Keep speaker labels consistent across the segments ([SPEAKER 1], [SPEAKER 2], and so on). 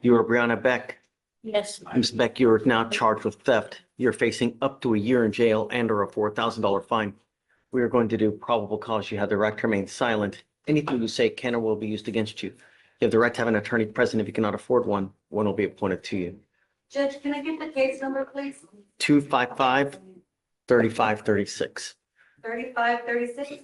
[SPEAKER 1] You are Brianna Beck.
[SPEAKER 2] Yes.
[SPEAKER 1] Ms. Beck, you are now charged with theft. You're facing up to a year in jail and or a $4,000 fine. We are going to do probable cause. You have the right to remain silent. Anything you say can or will be used against you. You have the right to have an attorney present. If you cannot afford one, one will be appointed to you.
[SPEAKER 2] Judge, can I get the case number, please?
[SPEAKER 1] 255-3536.
[SPEAKER 2] 3536?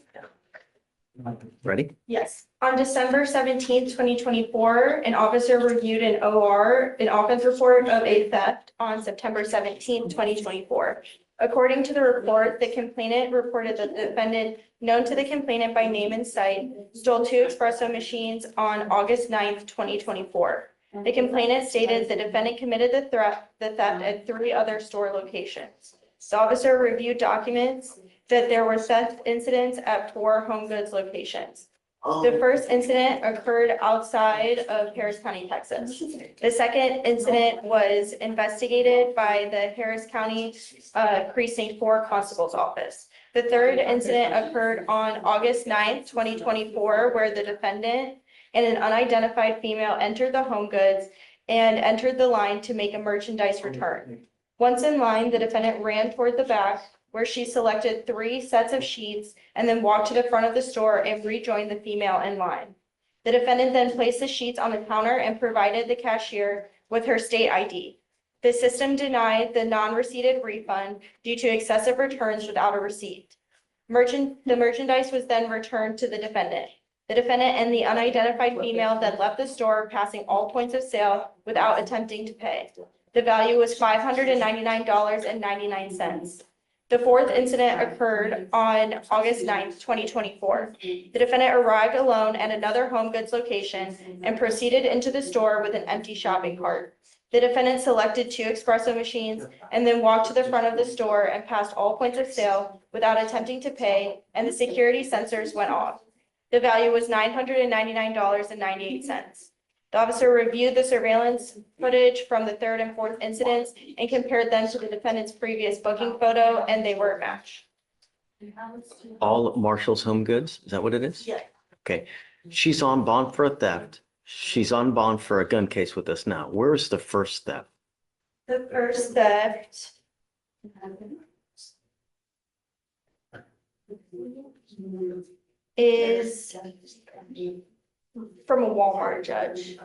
[SPEAKER 1] Ready?
[SPEAKER 2] Yes. On December 17th, 2024, an officer reviewed an OR, an offense report of a theft on September 17th, 2024. According to the report, the complainant reported that the defendant, known to the complainant by name and site, stole 2 espresso machines on August 9th, 2024. The complainant stated the defendant committed the theft at 3 other store locations. The officer reviewed documents that there were theft incidents at 4 HomeGoods locations. The first incident occurred outside of Harris County, Texas. The second incident was investigated by the Harris County Precinct 4 Constable's Office. The third incident occurred on August 9th, 2024, where the defendant and an unidentified female entered the HomeGoods and entered the line to make a merchandise return. Once in line, the defendant ran toward the back, where she selected 3 sets of sheets and then walked to the front of the store and rejoined the female in line. The defendant then placed the sheets on the counter and provided the cashier with her state ID. The system denied the non-receipted refund due to excessive returns without a receipt. The merchandise was then returned to the defendant. The defendant and the unidentified female then left the store, passing all points of sale without attempting to pay. The value was $599.99. The fourth incident occurred on August 9th, 2024. The defendant arrived alone at another HomeGoods location and proceeded into the store with an empty shopping cart. The defendant selected 2 espresso machines and then walked to the front of the store and passed all points of sale without attempting to pay, and the security sensors went off. The value was $999.98. The officer reviewed the surveillance footage from the third and fourth incidents and compared them to the defendant's previous booking photo, and they were a match.
[SPEAKER 1] All of Marshall's HomeGoods? Is that what it is?
[SPEAKER 2] Yeah.
[SPEAKER 1] Okay. She's on bond for a theft. She's on bond for a gun case with us now. Where's the first theft?
[SPEAKER 2] The first theft is from a Walmart, Judge.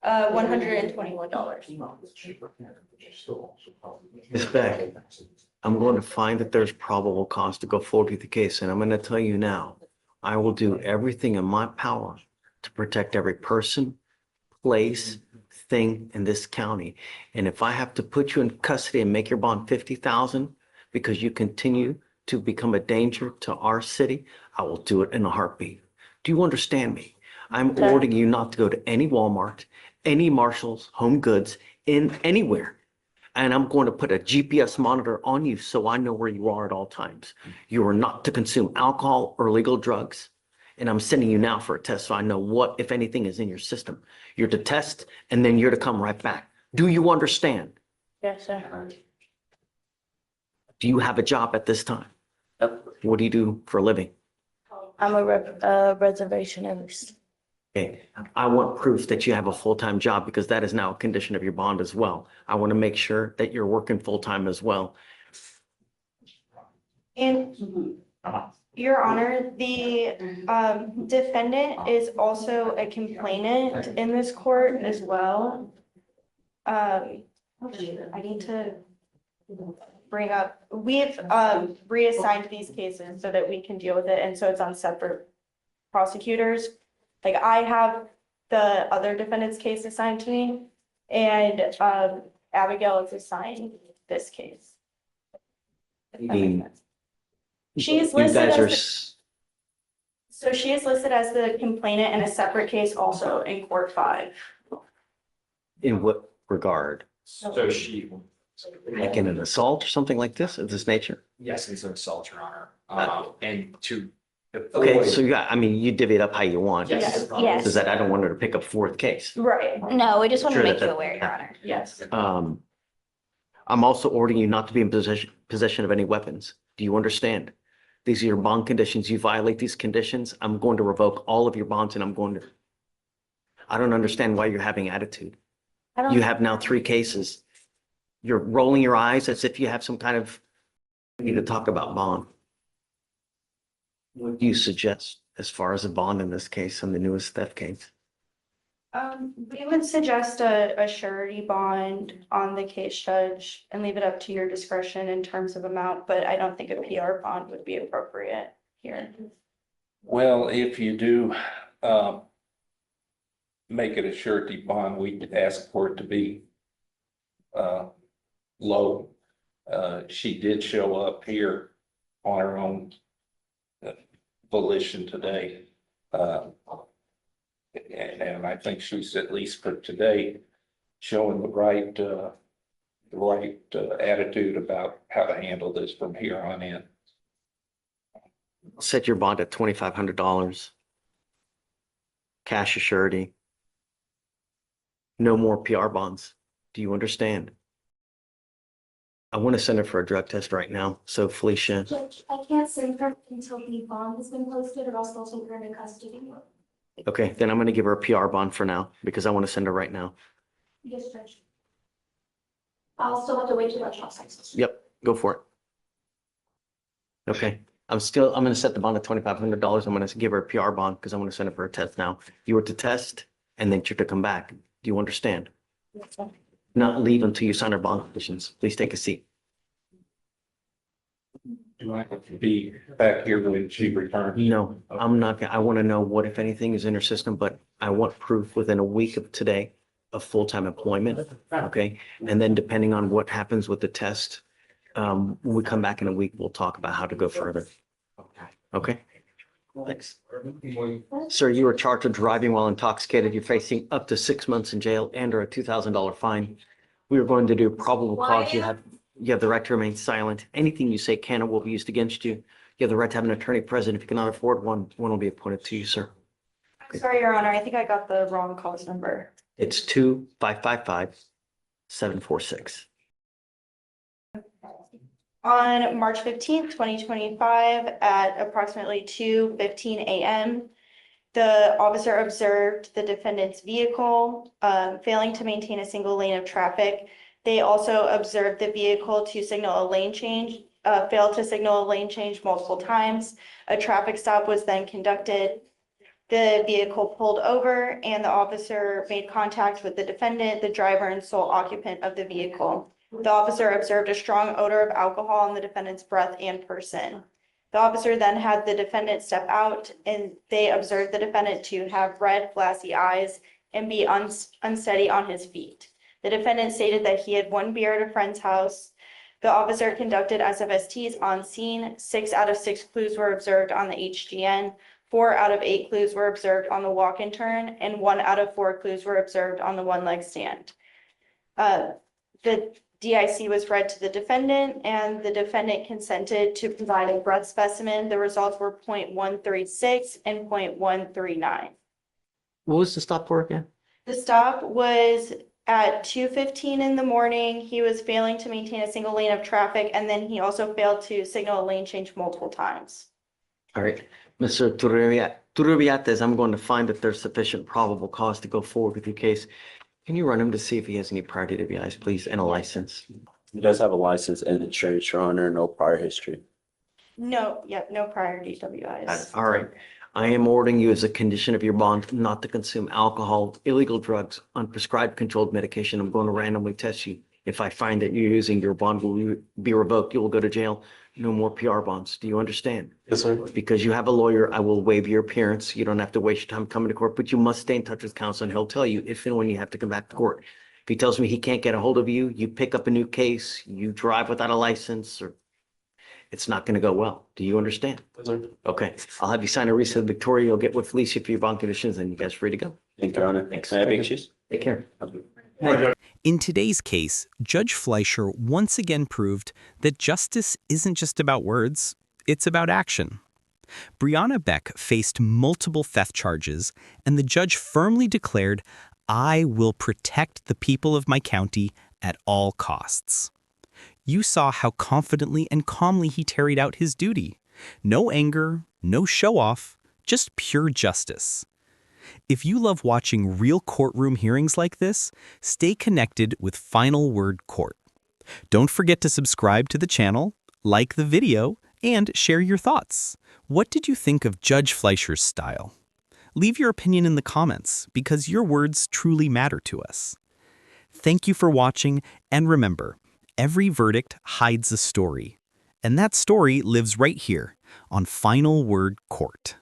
[SPEAKER 2] $121.
[SPEAKER 1] Ms. Beck, I'm going to find that there's probable cause to go forward with the case, and I'm going to tell you now, I will do everything in my power to protect every person, place, thing in this county. And if I have to put you in custody and make your bond $50,000 because you continue to become a danger to our city, I will do it in a heartbeat. Do you understand me? I'm ordering you not to go to any Walmart, any Marshall's, HomeGoods, in anywhere. And I'm going to put a GPS monitor on you so I know where you are at all times. You are not to consume alcohol or illegal drugs. And I'm sending you now for a test so I know what, if anything, is in your system. You're to test and then you're to come right back. Do you understand?
[SPEAKER 2] Yes, sir.
[SPEAKER 1] Do you have a job at this time? What do you do for a living?
[SPEAKER 2] I'm a reservationist.
[SPEAKER 1] Okay. I want proof that you have a full-time job because that is now a condition of your bond as well. I want to make sure that you're working full-time as well.
[SPEAKER 2] And Your Honor, the defendant is also a complainant in this court as well. I need to bring up, we've reassigned these cases so that we can deal with it, and so it's on separate prosecutors. Like, I have the other defendant's case assigned to me, and Abigail is assigned this case. She is listed as so she is listed as the complainant in a separate case also in court 5.
[SPEAKER 1] In what regard?
[SPEAKER 3] So she,
[SPEAKER 1] Like in an assault or something like this of this nature?
[SPEAKER 3] yes, it's an assault, Your Honor. And to.
[SPEAKER 1] Okay, so you divvy it up how you want.
[SPEAKER 3] Yes.
[SPEAKER 2] Yes.
[SPEAKER 1] Is that I don't want her to pick up 4th case.
[SPEAKER 2] Right.
[SPEAKER 4] No, we just want to
[SPEAKER 1] Sure
[SPEAKER 4] make
[SPEAKER 1] that-
[SPEAKER 4] you aware, Your Honor.
[SPEAKER 2] Yes.
[SPEAKER 1] I'm also ordering you not to be in possession of any weapons. Do you understand? These are your bond conditions. You violate these conditions, I'm going to revoke all of your bonds and I don't understand why you're having attitude.
[SPEAKER 2] I don't-
[SPEAKER 1] You have now 3 cases. You're rolling your eyes as if you have some kind of, we need to talk about bond. What do you suggest as far as a bond in this case, on the newest theft case?
[SPEAKER 2] We would suggest a surety bond on the case, Judge, and leave it up to your discretion in terms of amount, but I don't think a PR bond would be appropriate here.
[SPEAKER 4] Well, if you do, make it a surety bond, we ask for it to be, low. She did show up here on her own volition today. And I think she's, at least for today, showing the right attitude about how to handle this from here on in.
[SPEAKER 1] Set your bond at $2,500. Cash surety. No more PR bonds. Do you understand? I want to send her for a drug test right now. So Felicia,
[SPEAKER 5] Judge, I can't send her until the bond has been posted, or else they'll take her into custody.
[SPEAKER 1] okay, then I'm going to give her a PR bond for now because I want to send her right now.
[SPEAKER 5] Yes, Judge. I'll still have to wait till that shop size.
[SPEAKER 1] Yep, go for it. Okay, I'm going to set the bond at $2,500. I'm going to give her a PR bond because I want to send her for a test now. You were to test and then you're to come back. Do you understand? Not leave until you sign our bond conditions. Please take a seat.
[SPEAKER 4] Do I have to be back here when she returns?
[SPEAKER 1] No, I'm not, I want to know what, if anything, is in her system, but I want proof within a week of today of full-time employment, okay? And then depending on what happens with the test, when we come back in a week, we'll talk about how to go further. Okay? Thanks. Sir, you are charged with driving while intoxicated. You're facing up to 6 months in jail and or a $2,000 fine. We are going to do probable cause. You have the right to remain silent. Anything you say can or will be used against you. You have the right to have an attorney present. If you cannot afford one, one will be appointed to you, sir.
[SPEAKER 2] I'm sorry, Your Honor, I think I got the wrong cause number.
[SPEAKER 1] It's 2-555-746.
[SPEAKER 2] On March 15th, 2025, at approximately 2:15 a.m., the officer observed the defendant's vehicle failing to maintain a single lane of traffic. They also observed the vehicle to signal a lane change, failed to signal a lane change multiple times. A traffic stop was then conducted. The vehicle pulled over and the officer made contact with the defendant, the driver, and sole occupant of the vehicle. The officer observed a strong odor of alcohol on the defendant's breath and person. The officer then had the defendant step out and they observed the defendant to have red, glassy eyes and be unsteady on his feet. The defendant stated that he had 1 beer at a friend's house. The officer conducted SFSTs on scene. 6 out of 6 clues were observed on the HGN. 4 out of 8 clues were observed on the walk-in turn, and 1 out of 4 clues were observed on the one-leg stand. The DIC was read to the defendant, and the defendant consented to provide a breath specimen. The results were 0.136 and 0.139.
[SPEAKER 1] What was the stop for again?
[SPEAKER 2] The stop was at 2:15 in the morning. He was failing to maintain a single lane of traffic, and then he also failed to signal a lane change multiple times.
[SPEAKER 1] All right, Mr. Turribiates, I'm going to find that there's sufficient probable cause to go forward with your case. Can you run him to see if he has any prior DWIs, please, and a license?
[SPEAKER 6] He does have a license and insurance, Your Honor, no prior history.
[SPEAKER 2] No, yep, no prior DWIs.
[SPEAKER 1] All right. I am ordering you as a condition of your bond not to consume alcohol, illegal drugs, unprescribed controlled medication. I'm going to randomly test you. If I find that you're using, your bond will be revoked. You will go to jail. No more PR bonds. Do you understand?
[SPEAKER 6] Yes, sir.
[SPEAKER 1] Because you have a lawyer, I will waive your appearance. You don't have to waste your time coming to court, but you must stay in touch with counsel and he'll tell you if and when you have to come back to court. If he tells me he can't get a hold of you, you pick up a new case, you drive without a license, or it's not going to go well. Do you understand?
[SPEAKER 6] Yes, sir.
[SPEAKER 1] Okay, I'll have you sign a receipt of Victoria. You'll get with Felicia for your bond conditions and you guys are free to go.
[SPEAKER 6] Thank you, Your Honor.
[SPEAKER 1] Thanks.
[SPEAKER 6] May I have excuse?
[SPEAKER 1] Take care.
[SPEAKER 7] In today's case, Judge Fleischer once again proved that justice isn't just about words, it's about action. Brianna Beck faced multiple theft charges, and the judge firmly declared, "I will protect the people of my county at all costs." You saw how confidently and calmly he carried out his duty. No anger, no show-off, just pure justice. If you love watching real courtroom hearings like this, stay connected with Final Word Court. Don't forget to subscribe to the channel, like the video, and share your thoughts. What did you think of Judge Fleischer's style? Leave your opinion in the comments because your words truly matter to us. Thank you for watching, and remember, every verdict hides a story. And that story lives right here on Final Word Court.